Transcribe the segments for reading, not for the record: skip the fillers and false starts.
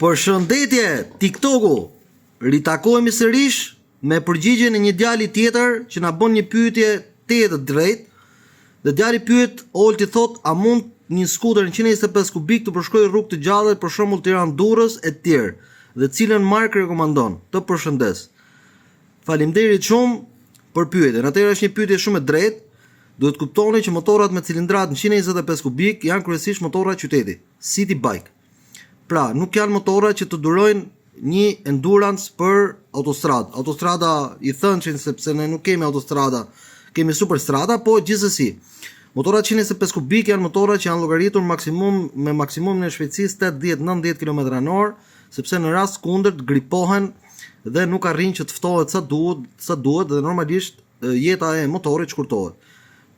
Përshëndetje, TikToku. Ritakohemi sërish me përgjigjen e një djali tjetër që na bën një pyetje të drejtë. Dhe djali pyet, Olti thot, a mund një skuter 125 kubik të përshkojë rrugë të gjalla për shembull Tiranë-Durrës e të tjerë, dhe cilën markë rekomandon? Të përshëndes. Faleminderit shumë për pyetjen. Atëherë është një pyetje shumë e drejtë. Duhet kuptoni që motorat me cilindrat 125 kubik janë kryesisht motorra qyteti, city bike. Pra, nuk janë motorra që të durojnë një endurance për autostradë. Autostrada i thënçin sepse ne nuk kemi autostrada, kemi superstrada, po gjithsesi. Motorrat 125 kubik janë motorra që janë llogaritur me maksimumin e shpejtësisë 80-90 km/h, sepse në rast kundërt gripohen dhe nuk arrin që të ftohet sa duhet dhe normalisht jeta e motorit shkurtohet.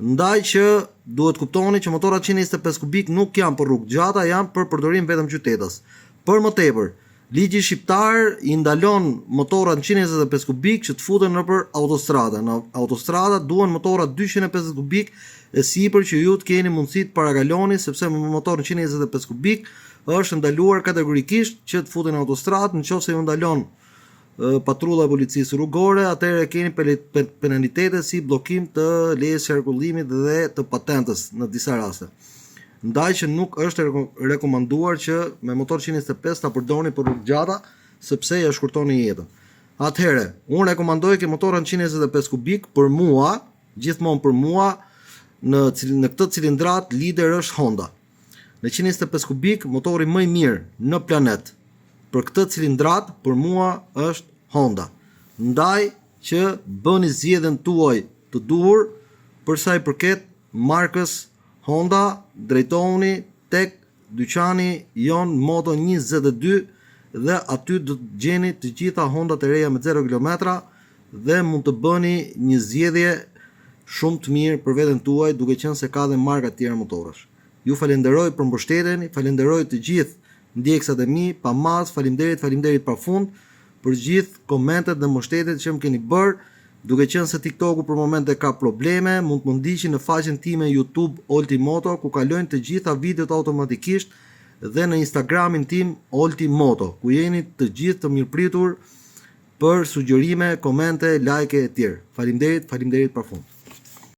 Ndaj që duhet kuptoni që motorrat 125 kubik nuk janë për rrugë gjata, janë për përdorim vetëm qytetas. Për më tepër, ligji shqiptar i ndalon motorrat 125 kubik që të futen nëpër autostrada. Në autostrada duhen motorra 250 kubik e sipër që ju të keni mundësi të parakaloni, sepse me motor 125 kubik është ndaluar kategorikisht që të futen në autostradë. Nëse ju ndalon patrulla e policisë rrugore, atëherë keni penalitete si bllokim të lejes qarkullimit dhe të patentës në disa raste. Ndaj që nuk është rekomanduar që me motor 125 ta përdorni për rrugë gjata, sepse ja shkurtoni jetën. Atëherë, unë rekomandoj që motorën 125 kubik për mua, gjithmonë për mua, në këtë cilindrat lider është Honda. Në 125 kubik, motori më i mirë në planet për këtë cilindrat për mua është Honda. Ndaj që bëni zgjedhjen tuaj të duhur për sa i përket markës Honda, drejtohuni tek dyqani Jon Moto 22 dhe aty do të gjeni të gjitha Honda të reja me 0 km dhe mund të bëni një zgjedhje shumë të mirë për veten tuaj, duke qenë se ka dhe marka të tjera motorash. Ju falenderoj për mbështetjen, falenderoj të gjithë ndjekësat e mi, pa mas, faleminderit pafund për gjithë komentet dhe mbështetjet që më keni bërë, duke qenë se TikToku për momente ka probleme, mund të më ndiqni në faqen time YouTube Olti Moto, ku kalojnë të gjitha videot automatikisht, dhe në Instagramin tim Olti Moto, ku jeni të gjithë të mirëpritur për sugjerime, komente, like e tjerë. Faleminderit pafund.